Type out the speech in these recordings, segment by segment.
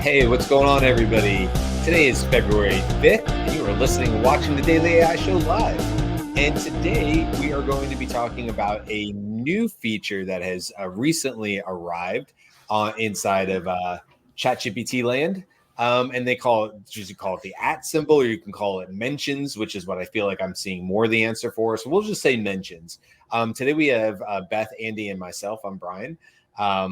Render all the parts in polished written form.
Hey, what's going on, everybody? Today is February 5th, and you are listening and watching the Daily AI Show live. And today we are going to be talking about a new feature that has recently arrived inside of ChatGPT land. And they call it, you can call it the @ symbol, or you can call it mentions, which is what I feel like I'm seeing more the answer for. So we'll just say mentions. Today we have Beth, Andy, and myself. I'm Brian. I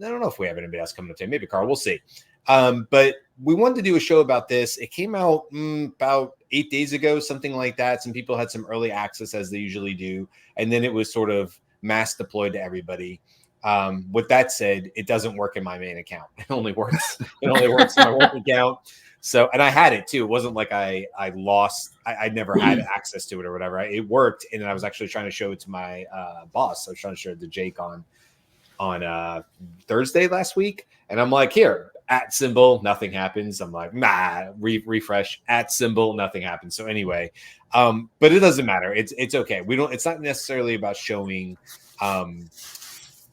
don't know if we have anybody else coming up today. Maybe Karl. We'll see. But we wanted to do a show about this. It came out about 8 days ago, something like that. Some people had some early access, as they usually do, and then it was sort of mass deployed to everybody. With that said, it doesn't work in my main account. It only works in my work account. So, and I had it too. It wasn't like I lost. I never had access to it or whatever. It worked, and I was actually trying to show it to my boss. I was trying to show it to Jake on Thursday last week, and I'm like, here, @ symbol, nothing happens. I'm like, refresh, @ symbol, nothing happens. So anyway, but it doesn't matter. It's okay. It's not necessarily about showing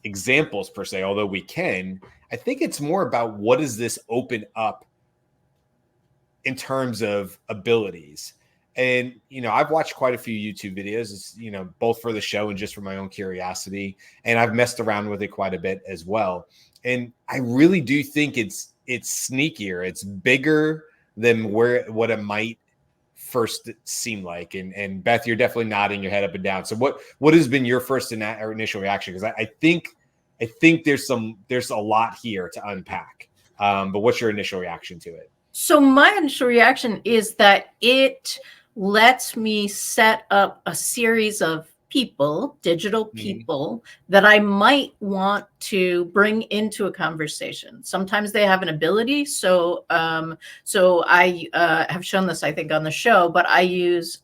examples per se, although we can. I think it's more about what does this open up in terms of abilities. And, I've watched quite a few YouTube videos, both for the show and just for my own curiosity. And I've messed around with it quite a bit as well. And I really do think it's sneakier. It's bigger than what it might first seem like. And Beth, you're definitely nodding your head up and down. So what has been your first initial reaction? Because I think there's a lot here to unpack. But what's your initial reaction to it? So my initial reaction is that it lets me set up a series of digital people that I might want to bring into a conversation. Sometimes they have an ability. So I have shown this, I think, on the show, but I use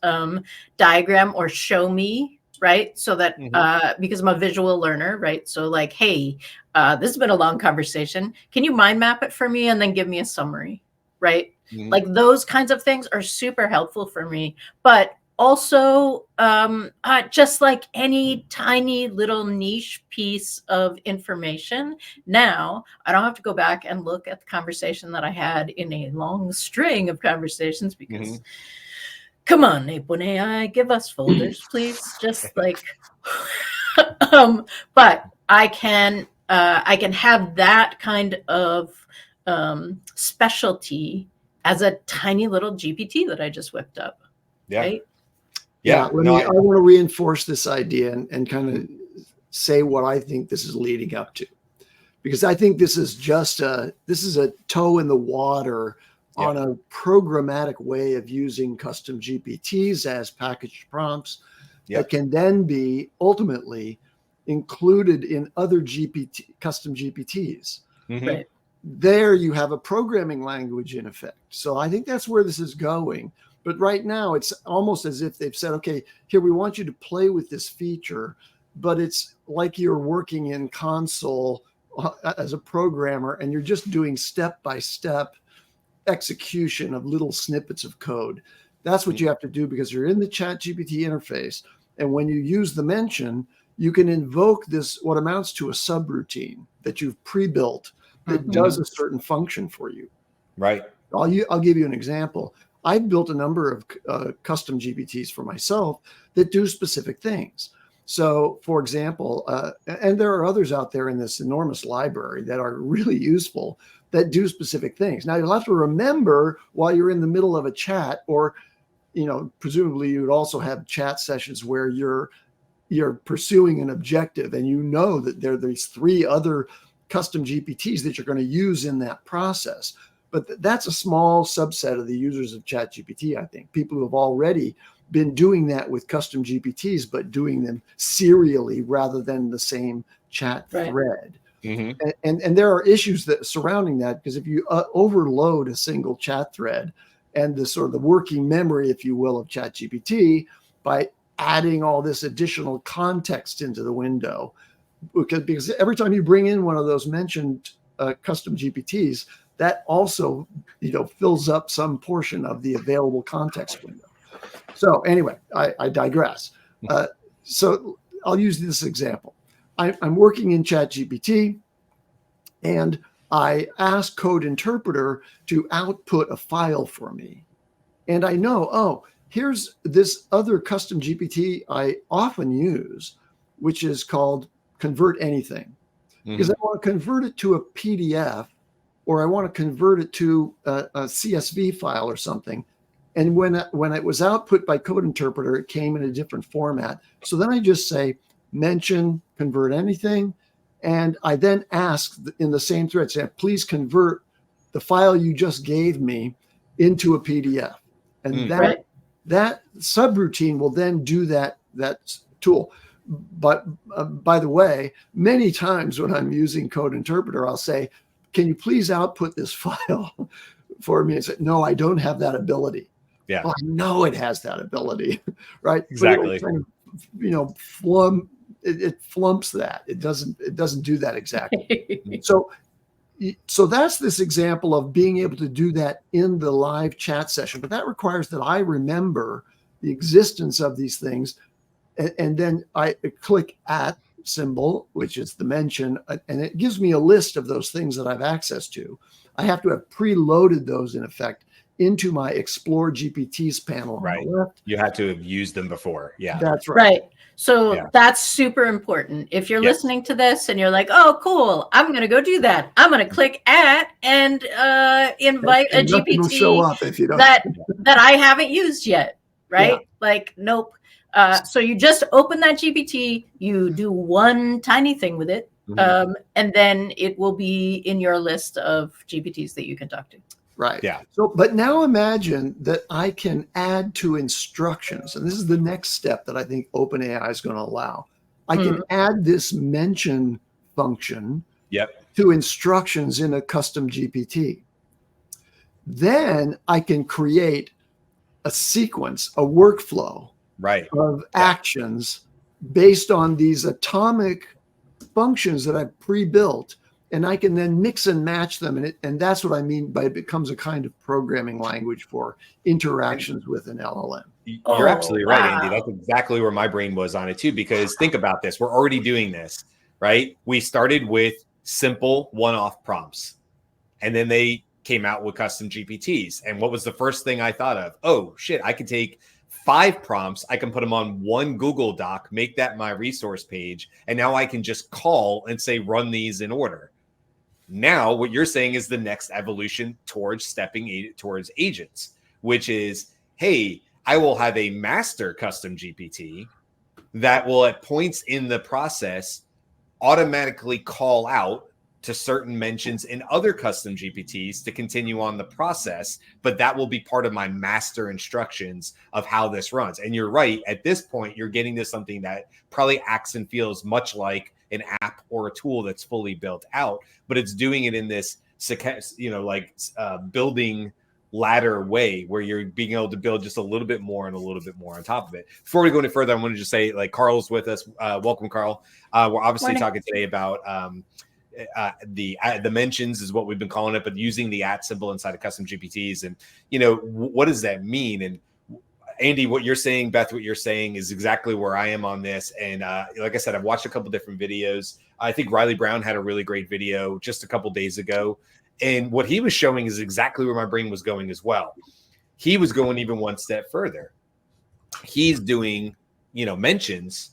diagram or show me, right? So that because I'm a visual learner, right? So like, hey, this has been a long conversation. Can you mind map it for me and then give me a summary, right? Like those kinds of things are super helpful for me. But also, just like any tiny little niche piece of information, now I don't have to go back and look at the conversation that I had in a long string of conversations because, come on, AI, give us folders, please. Just like, but I can have that kind of specialty as a tiny little GPT that I just whipped up. Yeah. Right? Yeah. I want to reinforce this idea and kind of say what I think this is leading up to, because I think this is a toe in the water on a programmatic way of using custom GPTs as packaged prompts that can then be ultimately included in other custom GPTs. Right. There you have a programming language in effect. So I think that's where this is going. But right now it's almost as if they've said, okay, here, we want you to play with this feature, but it's like you're working in console as a programmer and you're just doing step-by-step execution of little snippets of code. That's what you have to do because you're in the ChatGPT interface. And when you use the mention, you can invoke this, what amounts to a subroutine that you've pre-built that does a certain function for you. Right. I'll give you an example. I've built a number of custom GPTs for myself that do specific things. So, for example, and there are others out there in this enormous library that are really useful that do specific things. Now, you'll have to remember while you're in the middle of a chat, or presumably you would also have chat sessions where you're pursuing an objective, and that there are these 3 other custom GPTs that you're going to use in that process. But that's a small subset of the users of ChatGPT, I think. People who have already been doing that with custom GPTs, but doing them serially rather than the same chat thread. And there are issues surrounding that, because if you overload a single chat thread and the sort of the working memory, if you will, of ChatGPT by adding all this additional context into the window, because every time you bring in one of those mentioned custom GPTs, that also fills up some portion of the available context window. So anyway, I digress. So I'll use this example. I'm working in ChatGPT, and I ask Code Interpreter to output a file for me. And I know, oh, here's this other custom GPT I often use, which is called Convert Anything. Because I want to convert it to a PDF, or I want to convert it to a CSV file or something. And when it was output by Code Interpreter, it came in a different format. So then I just say, mention, convert anything. And I then ask in the same thread, say, please convert the file you just gave me into a PDF. And that subroutine will then do that tool. But by the way, many times when I'm using Code Interpreter, I'll say, can you please output this file for me? And say, no, I don't have that ability. Yeah. Well, I know it has that ability, right? Exactly. But it flumps that. It doesn't do that exactly. So that's this example of being able to do that in the live chat session. But that requires that I remember the existence of these things. And then I click at symbol, which is the mention, and it gives me a list of those things that I've access to. I have to have preloaded those in effect into my Explore GPT's panel on the left. You had to have used them before. Yeah, that's right. So that's super important. If you're listening to this and you're like, oh, cool, I'm going to go do that. I'm going to click at and invite a GPT will show up if you don't. that I haven't used yet. Right? Yeah. Like, nope. So you just open that GPT, you do one tiny thing with it, and then it will be in your list of GPTs that you can talk to. Right. Yeah. So, but now imagine that I can add to instructions. And this is the next step that I think OpenAI is going to allow. I can add this mention function to instructions in a custom GPT. Then I can create a sequence, a workflow of actions based on these atomic functions that I've pre-built. And I can then mix and match them. And that's what I mean by it becomes a kind of programming language for interactions with an LLM. You're absolutely right, Andy. That's exactly where my brain was on it too, because think about this. We're already doing this, right? We started with simple one-off prompts, and then they came out with custom GPTs. And what was the first thing I thought of? Oh, shit, I could take 5 prompts. I can put them on one Google Doc, make that my resource page. And now I can just call and say, run these in order. Now, what you're saying is the next evolution towards stepping towards agents, which is, hey, I will have a master custom GPT that will at points in the process automatically call out to certain mentions in other custom GPTs to continue on the process, but that will be part of my master instructions of how this runs. And you're right, at this point, you're getting to something that probably acts and feels much like an app or a tool that's fully built out, but it's doing it in this, building ladder way where you're being able to build just a little bit more and a little bit more on top of it. Before we go any further, I want to just say, like, Karl's with us. Welcome, Karl. We're obviously talking today about the mentions is what we've been calling it, but using the at symbol inside of custom GPTs. And, what does that mean? And Andy, what you're saying, Beth, what you're saying is exactly where I am on this. And like I said, I've watched a couple different videos. I think Riley Brown had a really great video just a couple days ago. And what he was showing is exactly where my brain was going as well. He was going even one step further. He's doing, mentions,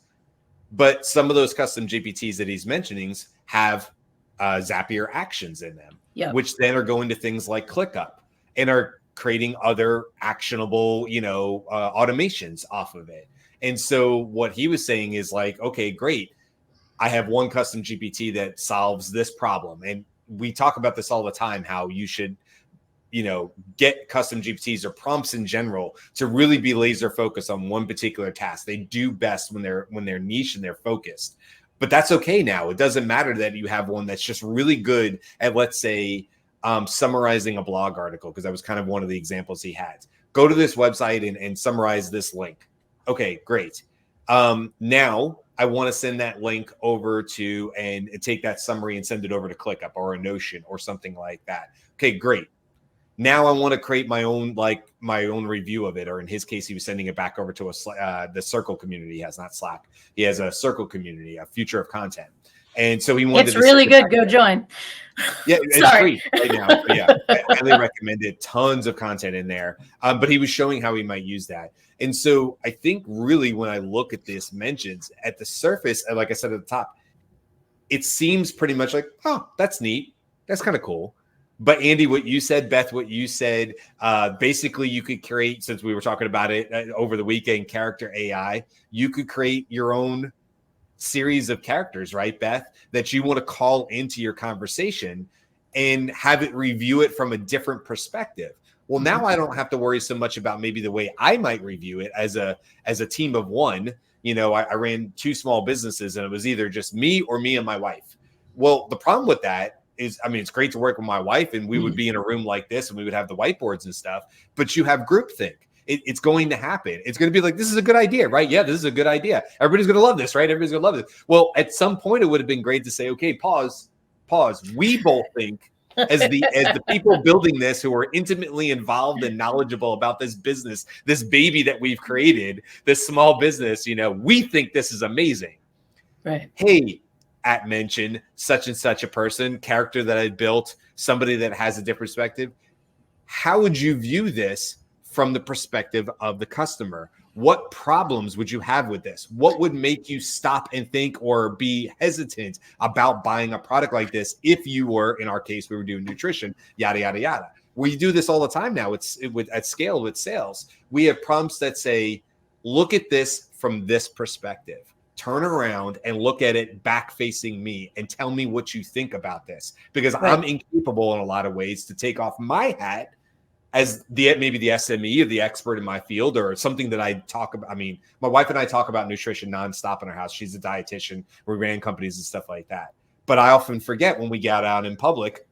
but some of those custom GPTs that he's mentioning have Zapier actions in them, which then are going to things like ClickUp and are creating other actionable, automations off of it. And so what he was saying is like, okay, great. I have one custom GPT that solves this problem. And we talk about this all the time, how you should, get custom GPTs or prompts in general to really be laser focused on one particular task. They do best when they're niche and they're focused. But that's okay now. It doesn't matter that you have one that's just really good at, let's say, summarizing a blog article, because that was kind of one of the examples he had. Go to this website and summarize this link. Okay, great. Now I want to send that link over to and take that summary and send it over to ClickUp or a Notion or something like that. Okay, great. Now I want to create my own review of it, or in his case, he was sending it back over to the Circle community. He has not Slack. He has a Circle community, a future of content. And so he wanted It's to really send it good. Go join. Yeah, it's Sorry. free right now. But yeah, I highly recommend it. Tons of content in there. But he was showing how he might use that. And so I think really when I look at this mentions at the surface, and like I said at the top, it seems pretty much like, oh, that's neat. That's kind of cool. But Andy, what you said, Beth, what you said, basically you could create, since we were talking about it over the weekend, character AI, you could create your own series of characters, right, Beth, that you want to call into your conversation and have it review it from a different perspective. Well, now I don't have to worry so much about maybe the way I might review it as a team of one. You know, I ran 2 small businesses and it was either just me or me and my wife. Well, the problem with that is, I mean, it's great to work with my wife and we would be in a room like this and we would have the whiteboards and stuff, but you have groupthink. It's going to happen. It's going to be like, this is a good idea, right? Yeah, this is a good idea. Everybody's going to love this, right? Everybody's going to love this. Well, at some point, it would have been great to say, okay, pause. We both think as the people building this who are intimately involved and knowledgeable about this business, this baby that we've created, this small business, you know, we think this is amazing. Right. Hey, at mention such and such a person, character that I built, somebody that has a different perspective. How would you view this from the perspective of the customer? What problems would you have with this? What would make you stop and think or be hesitant about buying a product like this if you were, in our case, we were doing nutrition, yada, yada, yada. We do this all the time now. At scale with sales. We have prompts that say, look at this from this perspective. Turn around and look at it back facing me and tell me what you think about this. Because Right. I'm incapable in a lot of ways to take off my hat as maybe the SME or the expert in my field or something that I talk about. I mean, my wife and I talk about nutrition nonstop in our house. She's a dietitian. We ran companies and stuff like that. But I often forget when we get out in public,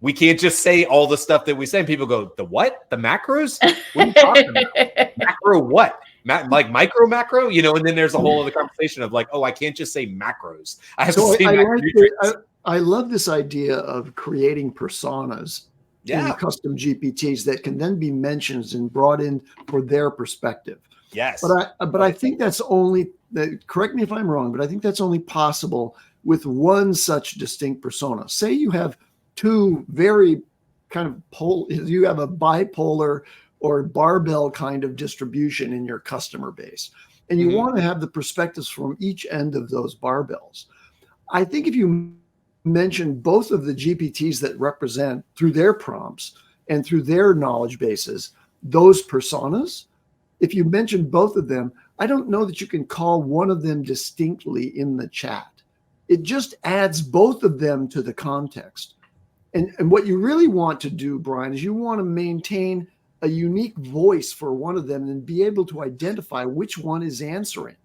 we can't just say all the stuff that we say. And people go, the what? The macros? What are you talking about? Macro what? Like macro, you know, and then there's a whole other conversation of like, oh, I can't just say macros. I have to say macronutrients. I love this idea of creating personas in Yeah. custom GPTs that can then be mentioned and brought in for their perspective. Yes. But I think that's only, correct me if I'm wrong, but I think that's only possible with one such distinct persona. Say you have 2 very kind of you have a bipolar or barbell kind of distribution in your customer base, and you want to have the perspectives from each end of those barbells. I think if you mention both of the GPTs that represent through their prompts and through their knowledge bases, those personas, if you mention both of them, I don't know that you can call one of them distinctly in the chat. It just adds both of them to the context. And what you really want to do, Brian, is you want to maintain a unique voice for one of them and be able to identify which one is answering.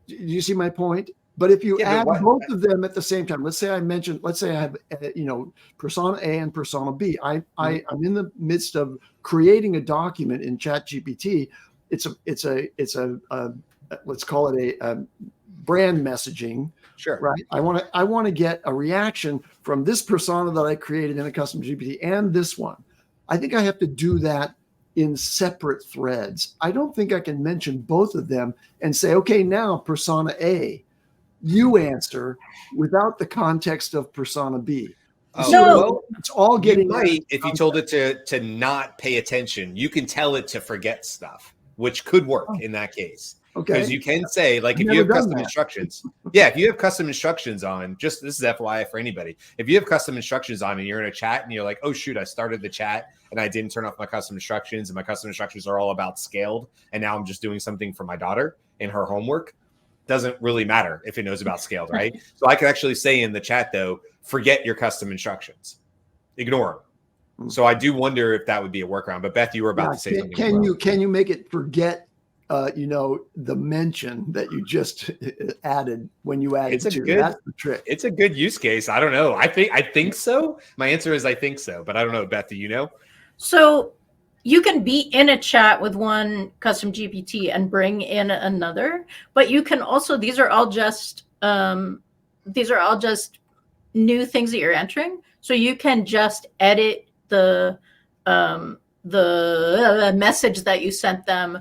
Do you see my point? But if you add both of them at the same time, let's say I have, persona A and persona B. I'm in the midst of creating a document in ChatGPT. It's a let's call it a brand messaging. Sure. Right. I want to get a reaction from this persona that I created in a custom GPT and this one. I think I have to do that in separate threads. I don't think I can mention both of them and say, okay, now persona A, you answer without the context of persona B. Well, it's all getting. You might, if you told it to not pay attention, you can tell it to forget stuff, which could work in that case. Okay. Because you can say, like, if you have custom instructions, if you have custom instructions on, just this is FYI for anybody. If you have custom instructions on and you're in a chat and you're like, oh shoot, I started the chat and I didn't turn off my custom instructions, and my custom instructions are all about scaled, and now I'm just doing something for my daughter in her homework. Doesn't really matter if it knows about scaled, right? So I can actually say in the chat though, forget your custom instructions, ignore them. So I do wonder if that would be a workaround. But Beth, you were about to say something. Can you make it forget? The mention that you just added when you added that's the trick. It's a good use case. I don't know. I think so. My answer is I think so, but I don't know. Beth, do you know? So you can be in a chat with one custom GPT and bring in another, but you can also, these are all just new things that you're entering. So you can just edit the message that you sent them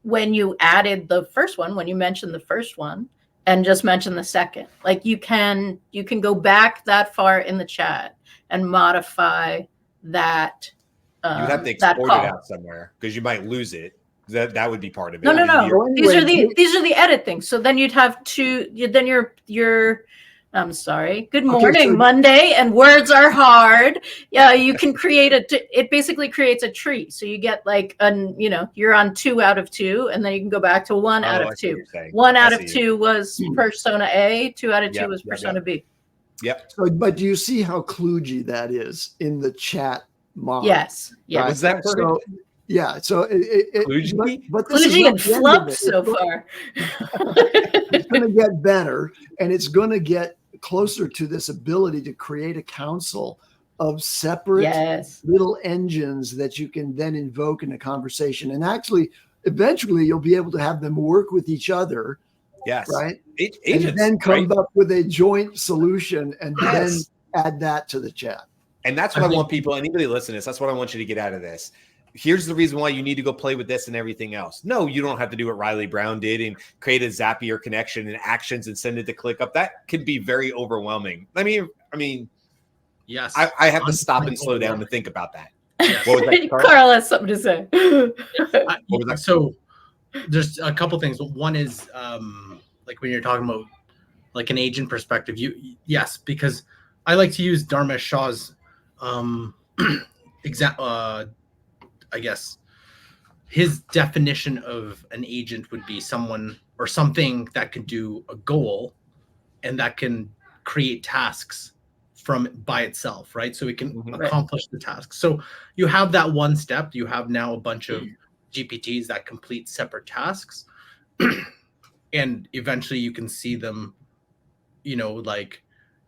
when you added the first one, when you mentioned the first one, and just mention the second. Like you can go back that far in the chat and modify that. You'd have to that export call. it out somewhere because you might lose it. That would be part of it. No. So These anyway, are the edit things. So then you'd have to. Then you're. I'm sorry. Good morning, so- Monday, and words are hard. Yeah, you can create it basically creates a tree. So you get like you're on 2 out of 2, and then you can go back to 1 out I of see what 2. you're saying. 1 out I of see 2 was persona A, 2 out of 2 Yep, was yep, persona B. Yep. So, but do you see how kludgy that is in the chat mod? Yes. Yeah. Right? Was that for So, yeah. So kludgy? but this is Kludgy not and the end of fluff it. so far. It's going to get better, and it's going to get closer to this ability to create a council of separate Yes. little engines that you can then invoke in a conversation. And actually, eventually, you'll be able to have them work with each other. Yes. Right. Agents, and then come right? up with a joint solution and then Yes. add that to the chat. And that's what I want people, anybody listening to this, that's what I want you to get out of this. Here's the reason why you need to go play with this and everything else. No, you don't have to do what Riley Brown did and create a Zapier connection and actions and send it to ClickUp. That could be very overwhelming. I mean, yes, I have to stop and slow down to think about that. Yes. What was that, Karl? Karl has something to say. What was that? So there's a couple things. One is like when you're talking about like an agent perspective, yes, because I like to use Dharmesh Shah's I guess his definition of an agent would be someone or something that could do a goal and that can create tasks from by itself, right? So it can accomplish the task. So you have that one step. You have now a bunch of GPTs that complete separate tasks, and eventually you can see them. Like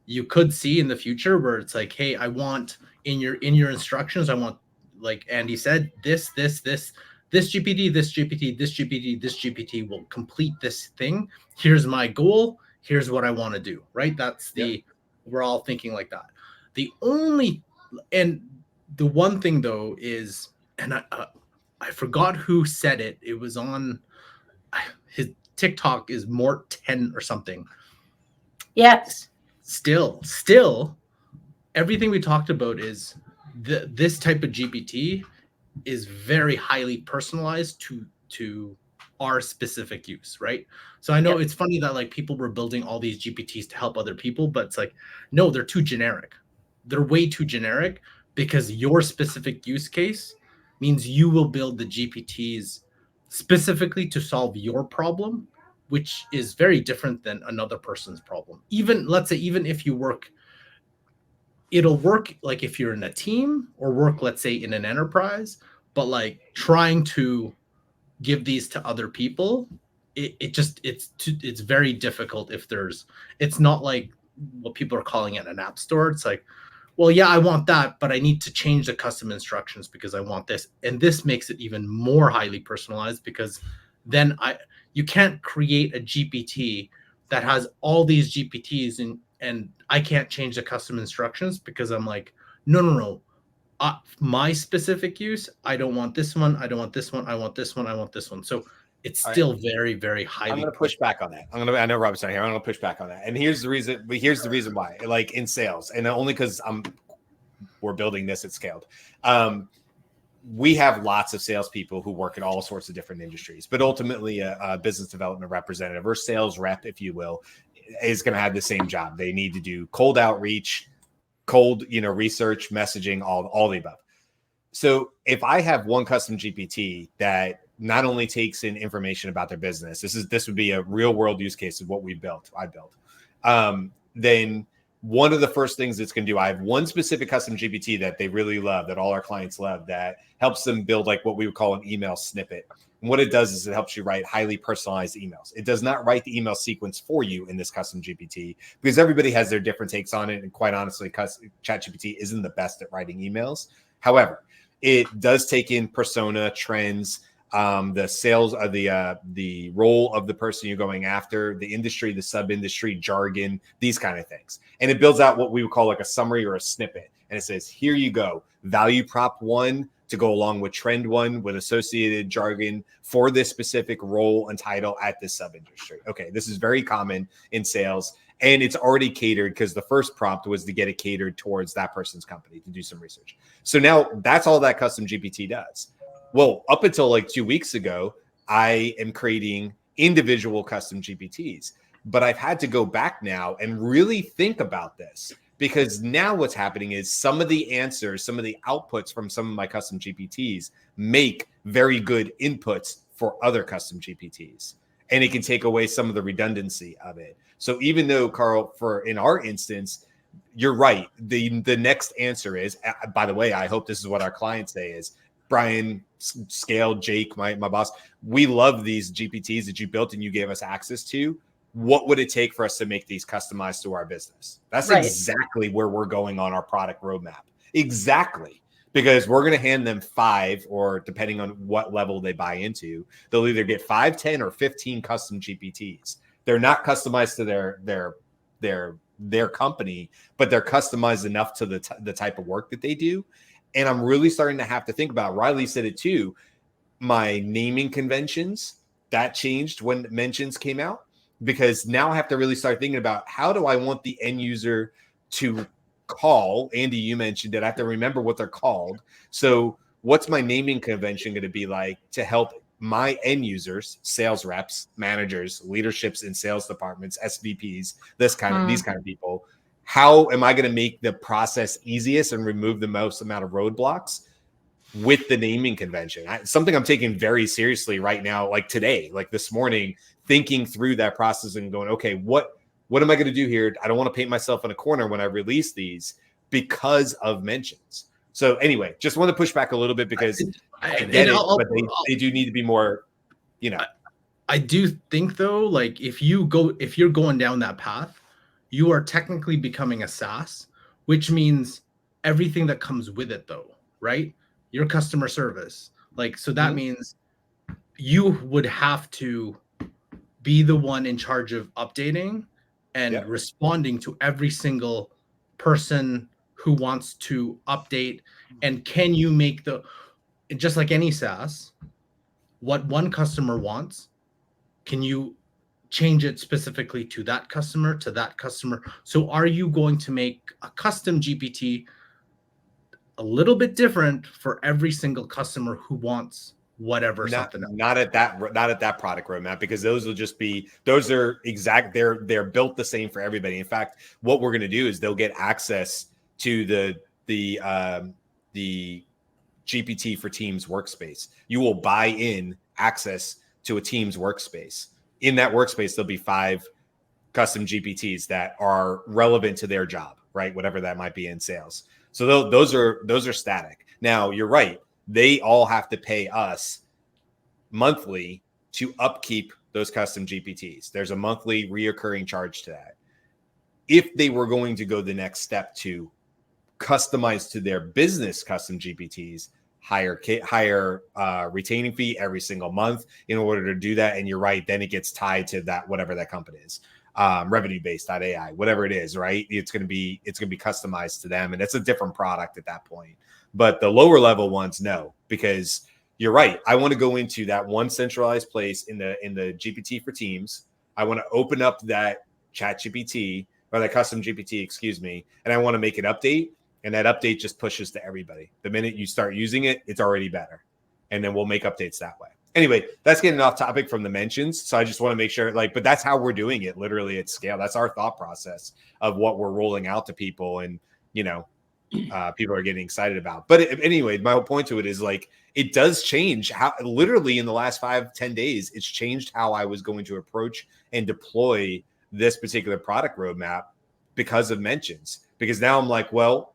you could see in the future where it's like, hey, I want in your instructions, I want, like Andy said, this GPT, this GPT, this GPT, this GPT will complete this thing. Here's my goal. Here's what I want to do. Right? That's we're all thinking like that. The one thing though is, and I forgot who said it. It was on his TikTok is Mort 10 or something. Yes. Still, everything we talked about is this type of GPT is very highly personalized to our specific use, right? So I know it's funny that like people were building all these GPTs to help other people, but it's like, no, they're too generic. They're way too generic because your specific use case means you will build the GPTs specifically to solve your problem, which is very different than another person's problem. Let's say if you work, it'll work like if you're in a team or work, let's say, in an enterprise, but like trying to give these to other people, it's very difficult it's not like what people are calling it an app store. It's like, well, yeah, I want that, but I need to change the custom instructions because I want this. And this makes it even more highly personalized because then you can't create a GPT that has all these GPTs and I can't change the custom instructions because I'm like, no. My specific use, I don't want this one. I don't want this one. I want this one. I want this one. So it's still very, very highly. I'm going to push back on that. I know Rob's not here. I'm going to push back on that. And here's the reason why, like in sales, and only because we're building this at scaled. We have lots of salespeople who work in all sorts of different industries, but ultimately a business development representative or sales rep, if you will, is going to have the same job. They need to do cold outreach, cold, research, messaging, all the above. So if I have one custom GPT that not only takes in information about their business, this would be a real world use case of what I built. Then one of the first things it's going to do, I have one specific custom GPT that they really love, that all our clients love, that helps them build like what we would call an email snippet. And what it does is it helps you write highly personalized emails. It does not write the email sequence for you in this custom GPT because everybody has their different takes on it. And quite honestly, ChatGPT isn't the best at writing emails. However, it does take in persona, trends, the sales of the role of the person you're going after, the industry, the sub-industry, jargon, these kind of things. And it builds out what we would call like a summary or a snippet. And it says, here you go. Value prop 1, to go along with trend one with associated jargon for this specific role and title at this sub-industry. Okay, this is very common in sales, and it's already catered because the first prompt was to get it catered towards that person's company to do some research. So now that's all that custom GPT does. Well, up until like 2 weeks ago, I am creating individual custom GPTs, but I've had to go back now and really think about this, because now what's happening is some of the answers, some of the outputs from some of my custom GPTs make very good inputs for other custom GPTs. And it can take away some of the redundancy of it. So even though, Karl, in our instance, you're right. The next answer is, by the way, I hope this is what our clients say is, Brian, Scale, Jake, my boss, we love these GPTs that you built and you gave us access to. What would it take for us to make these customized to our business? That's right. Exactly where we're going on our product roadmap. Exactly. Because we're going to hand them 5, or depending on what level they buy into, they'll either get 5, 10, or 15 custom GPTs. They're not customized to their company, but they're customized enough to the type of work that they do. And I'm really starting to have to think about, Riley said it too, my naming conventions, that changed when mentions came out, because now I have to really start thinking about, how do I want the end user to call? Andy, you mentioned it. I have to remember what they're called. So what's my naming convention going to be like to help my end users, sales reps, managers, leaderships in sales departments, SVPs, these kind of people? How am I going to make the process easiest and remove the most amount of roadblocks with the naming convention? Something I'm taking very seriously right now, like today, like this morning, thinking through that process and going, okay, what am I going to do here? I don't want to paint myself in a corner when I release these because of mentions. So anyway, just want to push back a little bit, because I get it, but they do need to be more, I do think though, like if you're going down that path, you are technically becoming a SaaS, which means everything that comes with it though, right? Your customer service. Like, so that means you would have to be the one in charge of updating and responding to every single person who wants to update. And can you make just like any SaaS, what one customer wants, can you change it specifically to that customer, So are you going to make a custom GPT a little bit different for every single customer who wants whatever something else? Not at that product roadmap, because those are exact. They're built the same for everybody. In fact, what we're going to do is they'll get access to the GPT for Teams workspace. You will buy in access to a Teams workspace. In that workspace, there'll be 5 custom GPTs that are relevant to their job, right? Whatever that might be in sales. So those are static. Now, you're right. They all have to pay us monthly to upkeep those custom GPTs. There's a monthly reoccurring charge to that. If they were going to go the next step to customize to their business custom GPTs, higher retaining fee every single month in order to do that. And you're right, then it gets tied to that, whatever that company is, revenue-based.ai, whatever it is, right? It's going to be customized to them, and it's a different product at that point. But the lower level ones, no, because you're right. I want to go into that one centralized place in the GPT for Teams. I want to open up that ChatGPT, or that custom GPT, excuse me, and I want to make an update. And that update just pushes to everybody. The minute you start using it, it's already better. And then we'll make updates that way. Anyway, that's getting off topic from the mentions. So I just want to make sure, but that's how we're doing it, literally at scale. That's our thought process of what we're rolling out to people. And, people are getting excited about. But anyway, my whole point to it is it does change how, literally in the last 5-10 days, it's changed how I was going to approach and deploy this particular product roadmap because of mentions. Because now I'm like, well,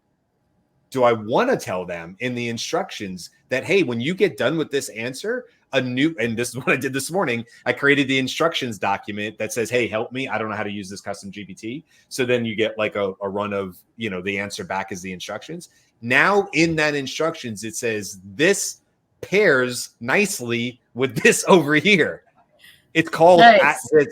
do I want to tell them in the instructions that, hey, when you get done with this answer, and this is what I did this morning, I created the instructions document that says, hey, help me. I don't know how to use this custom GPT. So then you get a run of, the answer back as the instructions. Now in that instructions, it says this pairs nicely with this over here. It's called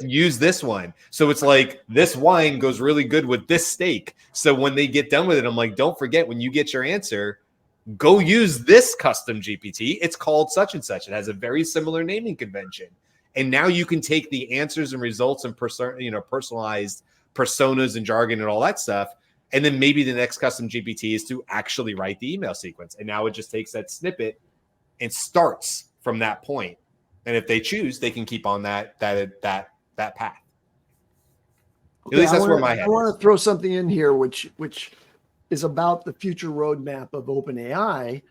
use this one. So it's like this wine goes really good with this steak. So when they get done with it, I'm like, don't forget, when you get your answer, go use this custom GPT. It's called such and such. It has a very similar naming convention. And now you can take the answers and results and personalized personas and jargon and all that stuff. And then maybe the next custom GPT is to actually write the email sequence. And now it just takes that snippet and starts from that point. And if they choose, they can keep on that path. Okay, At least that's where my head is. I want to throw something in here, which is about the future roadmap of OpenAI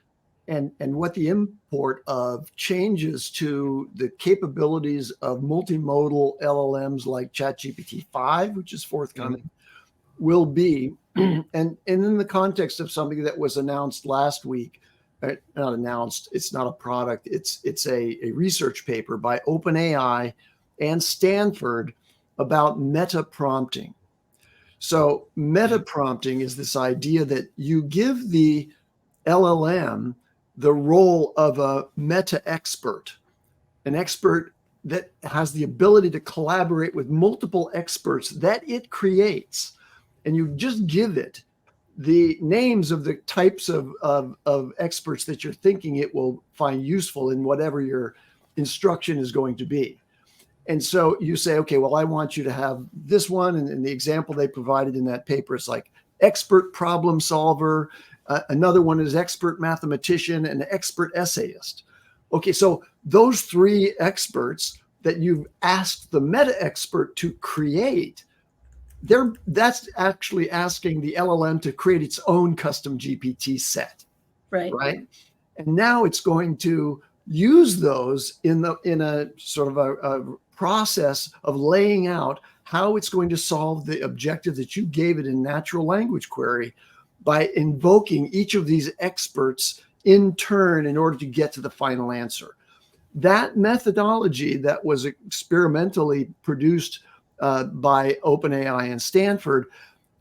and what the import of changes to the capabilities of multimodal LLMs like ChatGPT 5, which is forthcoming, will be. And in the context of something that was announced last week, not announced, it's not a product, it's a research paper by OpenAI and Stanford about meta prompting. So meta prompting is this idea that you give the LLM the role of a meta expert, an expert that has the ability to collaborate with multiple experts that it creates. And you just give it the names of the types of experts that you're thinking it will find useful in whatever your instruction is going to be. And so you say, okay, well, I want you to have this one. And the example they provided in that paper is like expert problem solver. Another one is expert mathematician and expert essayist. Okay, so those three experts that you've asked the meta expert to create, that's actually asking the LLM to create its own custom GPT set. Right. And now it's going to use those in a sort of a process of laying out how it's going to solve the objective that you gave it in natural language query by invoking each of these experts in turn in order to get to the final answer. That methodology that was experimentally produced by OpenAI and Stanford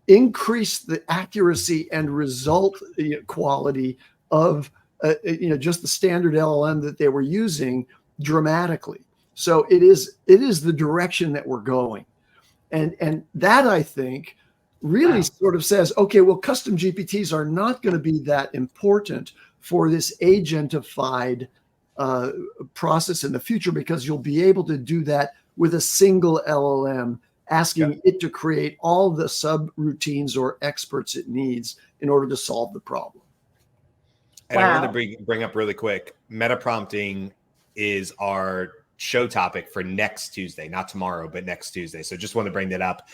increased the accuracy and result quality of just the standard LLM that they were using dramatically. So it is the direction that we're going. And that, I think, really sort of says, okay, well, custom GPTs are not going to be that important for this agentified process in the future, because you'll be able to do that with a single LLM, asking it to create all the subroutines or experts it needs in order to solve the problem. And I wanted to bring up really quick, meta prompting is our show topic for next Tuesday, not tomorrow, but next Tuesday. So just want to bring that up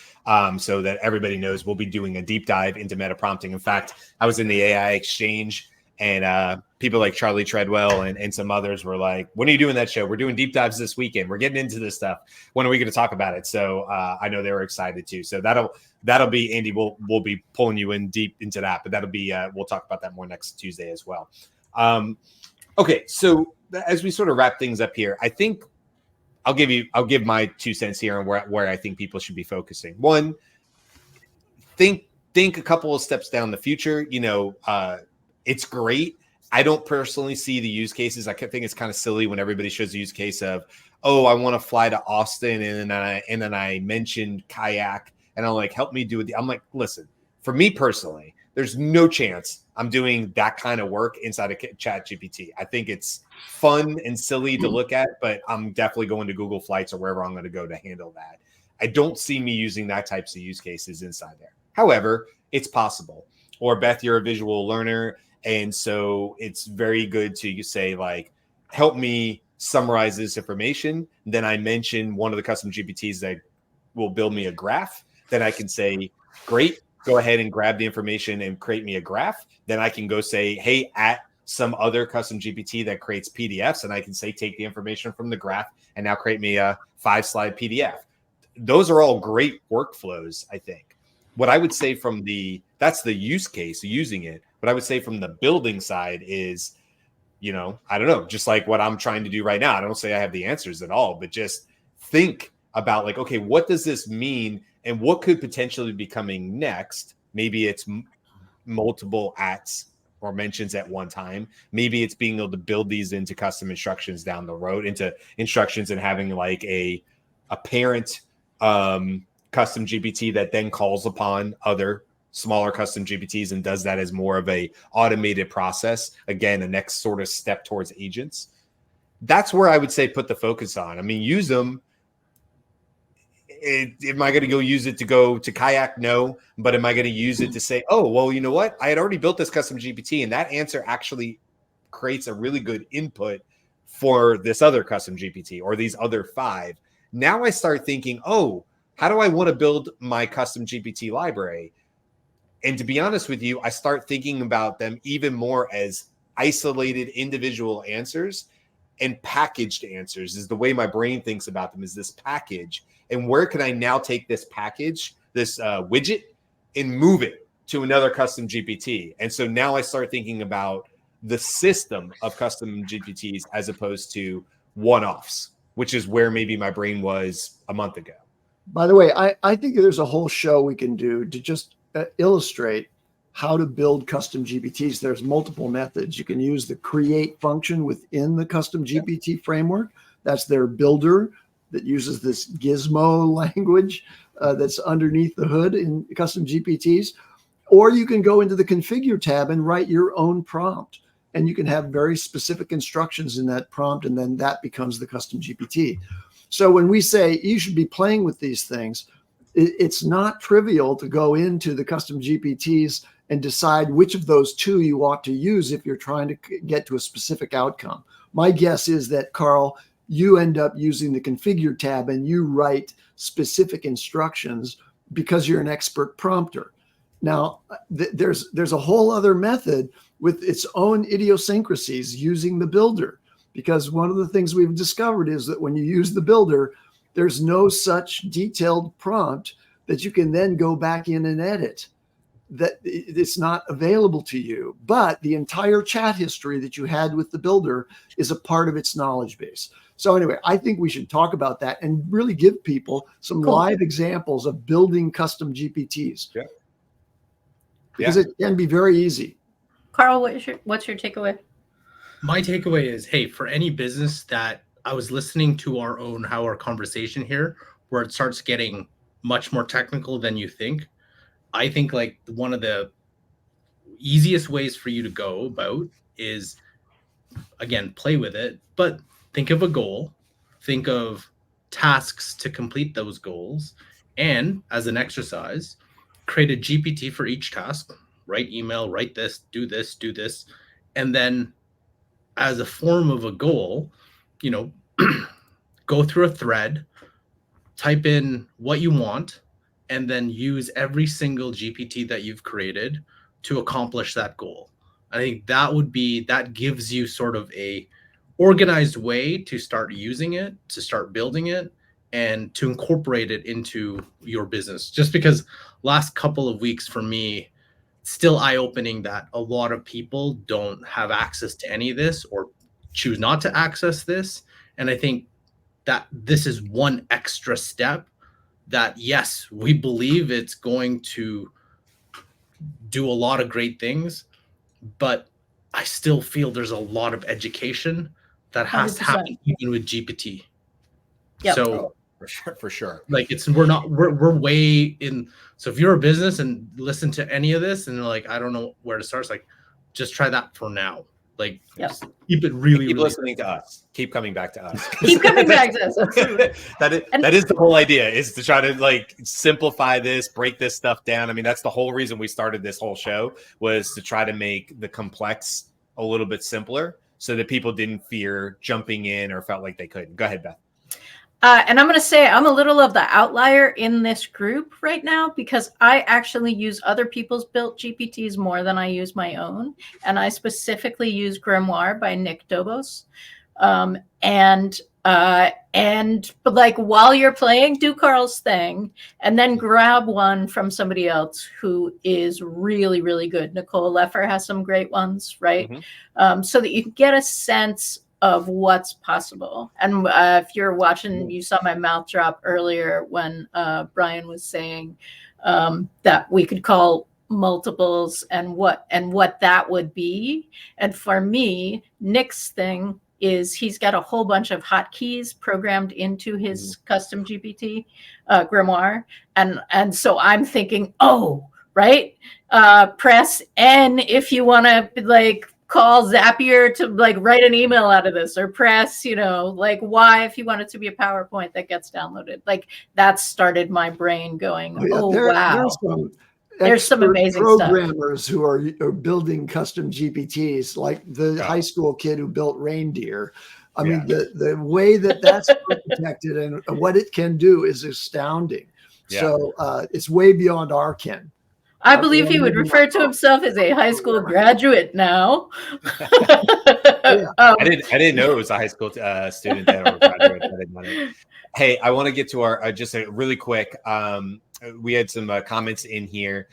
so that everybody knows we'll be doing a deep dive into meta prompting. In fact, I was in the AI exchange and people like Charlie Treadwell and some others were like, when are you doing that show? We're doing deep dives this weekend. We're getting into this stuff. When are we going to talk about it? So I know they were excited too. So that'll be, Andy, we'll be pulling you in deep into that, but that'll be, we'll talk about that more next Tuesday as well. Okay. So as we sort of wrap things up here, I think I'll give my 2 cents here on where I think people should be focusing. One, think a couple of steps down the future. It's great. I don't personally see the use cases. I think it's kind of silly when everybody shows the use case of, oh, I want to fly to Austin, and then I mentioned kayak, and I'm like, help me do it. I'm like, listen, for me personally, there's no chance I'm doing that kind of work inside of ChatGPT. I think it's fun and silly to look at, but I'm definitely going to Google Flights or wherever I'm going to go to handle that. I don't see me using that types of use cases inside there. However, it's possible. Or Beth, you're a visual learner, and so it's very good to say, like, help me summarize this information. Then I mention one of the custom GPTs that will build me a graph. Then I can say, great, go ahead and grab the information and create me a graph. Then I can go say, hey, at some other custom GPT that creates PDFs. And I can say, take the information from the graph and now create me a 5-slide PDF. Those are all great workflows, I think. What I would say that's the use case using it. What I would say from the building side is, I don't know, just like what I'm trying to do right now. I don't say I have the answers at all, but just think about like, okay, what does this mean? And what could potentially be coming next? Maybe it's multiple ats or mentions at one time. Maybe it's being able to build these into custom instructions down the road, into instructions and having like a parent custom GPT that then calls upon other smaller custom GPTs and does that as more of a automated process. Again, a next sort of step towards agents. That's where I would say put the focus on. I mean, use them. Am I going to go use it to go to kayak? No. But am I going to use it to say, oh, well, you know what? I had already built this custom GPT, and that answer actually creates a really good input for this other custom GPT or these other 5. Now I start thinking, oh, how do I want to build my custom GPT library? And to be honest with you, I start thinking about them even more as isolated individual answers, and packaged answers is the way my brain thinks about them, is this package. And where can I now take this package, this widget, and move it to another custom GPT? And so now I start thinking about the system of custom GPTs as opposed to one-offs, which is where maybe my brain was a month ago. By the way, I think there's a whole show we can do to just illustrate how to build custom GPTs. There's multiple methods. You can use the create function within the custom GPT framework. That's their builder that uses this gizmo language that's underneath the hood in custom GPTs. Or you can go into the configure tab and write your own prompt. And you can have very specific instructions in that prompt, and then that becomes the custom GPT. So when we say you should be playing with these things, it's not trivial to go into the custom GPTs and decide which of those 2 you ought to use if you're trying to get to a specific outcome. My guess is that, Karl, you end up using the configure tab and you write specific instructions because you're an expert prompter. Now, there's a whole other method with its own idiosyncrasies using the builder, because one of the things we've discovered is that when you use the builder, there's no such detailed prompt that you can then go back in and edit. That it's not available to you, but the entire chat history that you had with the builder is a part of its knowledge base. So anyway, I think we should talk about that and really give people some live examples of building custom GPTs. Yeah. Because it can be very easy. Karl, what's your takeaway? My takeaway is, hey, for any business that I was listening to our conversation here, where it starts getting much more technical than you think. I think like one of the easiest ways for you to go about is, again, play with it, but think of a goal, think of tasks to complete those goals. And as an exercise, create a GPT for each task, write email, write this, do this, do this. And then as a form of a goal, go through a thread, type in what you want, and then use every single GPT that you've created to accomplish that goal. I think that gives you sort of a organized way to start using it, to start building it, and to incorporate it into your business. Just because last couple of weeks for me, still eye-opening that a lot of people don't have access to any of this or choose not to access this. And I think that this is one extra step that, yes, we believe it's going to do a lot of great things, but I still feel there's a lot of education that has 100%. To happen even with GPT. Yep. So for sure. Like we're way in. So if you're a business and listen to any of this and they're like, I don't know where to start, it's like, just try that for now. Like, keep it really, keep really listening to us. Keep coming back to us. Keep coming back to us. That is the whole idea, is to try to like simplify this, break this stuff down. I mean, that's the whole reason we started this whole show, was to try to make the complex a little bit simpler so that people didn't fear jumping in or felt like they couldn't. Go ahead, Beth. And I'm going to say I'm a little of the outlier in this group right now, because I actually use other people's built GPTs more than I use my own. And I specifically use Grimoire by Nick Dobos. But like, while you're playing, do Karl's thing and then grab one from somebody else who is really, really good. Nicole Leffer has some great ones, right? Mm-hmm. So that you can get a sense of what's possible. And if you're watching, you saw my mouth drop earlier when Brian was saying that we could call multiples and what that would be. And for me, Nick's thing is he's got a whole bunch of hotkeys programmed into his custom GPT Grimoire. And so I'm thinking, oh, right? Press N if you want to like call Zapier to like write an email out of this, or press, like Y if you want it to be a PowerPoint that gets downloaded. Like that started my brain going, wow. There's some amazing programmers who are building custom GPTs, like the high school kid who built Reindeer. I mean, the way that's architected and what it can do is astounding. Yeah. So it's way beyond our ken. I believe he would refer to himself as a high school graduate now. I didn't know it was a high school student that or graduate. I didn't know it. Hey, I want to get to our just a really quick. We had some comments in here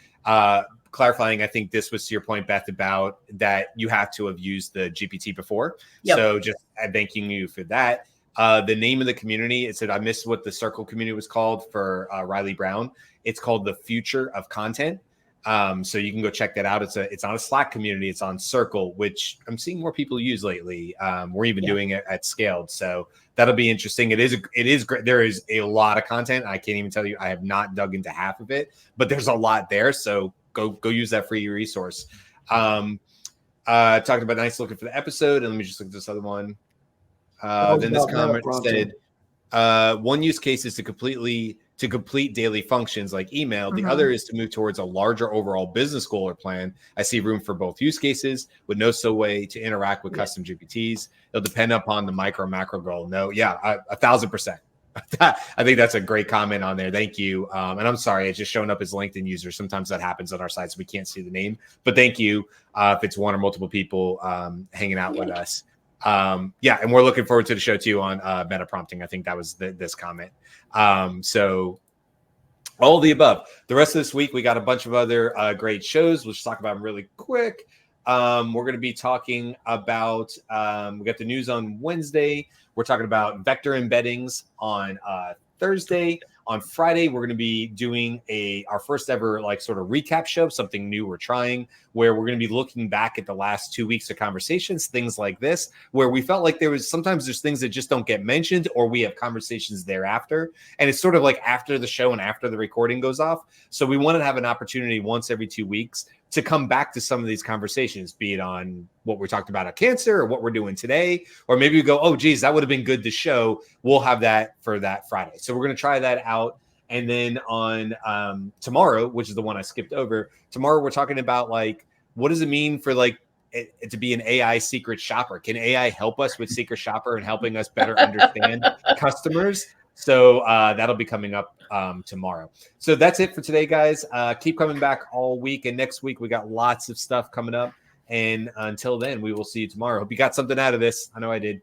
clarifying. I think this was to your point, Beth, about that you have to have used the GPT before. Yep. So just thanking you for that. The name of the community, it said, I missed what the circle community was called for Riley Brown. It's called the Future of Content. So you can go check that out. It's on a Slack community. It's on Circle, which I'm seeing more people use lately. We're even doing it at Scaled. So that'll be interesting. It is great. There is a lot of content. I can't even tell you, I have not dug into half of it, but there's a lot there. So go use that free resource. Talking about nice looking for the episode. And let me just look at this other one. Then this comment said, one use case is to complete daily functions like email. The other is to move towards a larger overall business goal or plan. I see room for both use cases with no way to interact with custom GPTs. It'll depend upon the micro macro goal. No, 1,000%. I think that's a great comment on there. Thank you. And I'm sorry, it's just showing up as LinkedIn user. Sometimes that happens on our side, so we can't see the name. But thank you if it's one or multiple people hanging out with us. And we're looking forward to the show too on meta prompting. I think that was this comment. So all of the above. The rest of this week, we got a bunch of other great shows. We'll just talk about them really quick. We're going to be talking about, we got the news on Wednesday. We're talking about vector embeddings on Thursday. On Friday, we're going to be doing our first ever sort of recap show, something new we're trying, where we're going to be looking back at the last 2 weeks of conversations, things like this, where we felt like sometimes there's things that just don't get mentioned, or we have conversations thereafter. And it's sort of like after the show and after the recording goes off. So we want to have an opportunity once every 2 weeks to come back to some of these conversations, be it on what we talked about cancer or what we're doing today, or maybe we go, oh, geez, that would have been good to show. We'll have that for that Friday. So we're going to try that out. And then on tomorrow, which is the one I skipped over, tomorrow we're talking about what does it mean for it to be an AI secret shopper? Can AI help us with secret shopper and helping us better understand customers? So that'll be coming up tomorrow. So that's it for today, guys. Keep coming back all week. And next week, we got lots of stuff coming up. And until then, we will see you tomorrow. Hope you got something out of this. I know I did.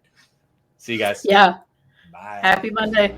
See you guys. Yeah. Bye. Happy Monday.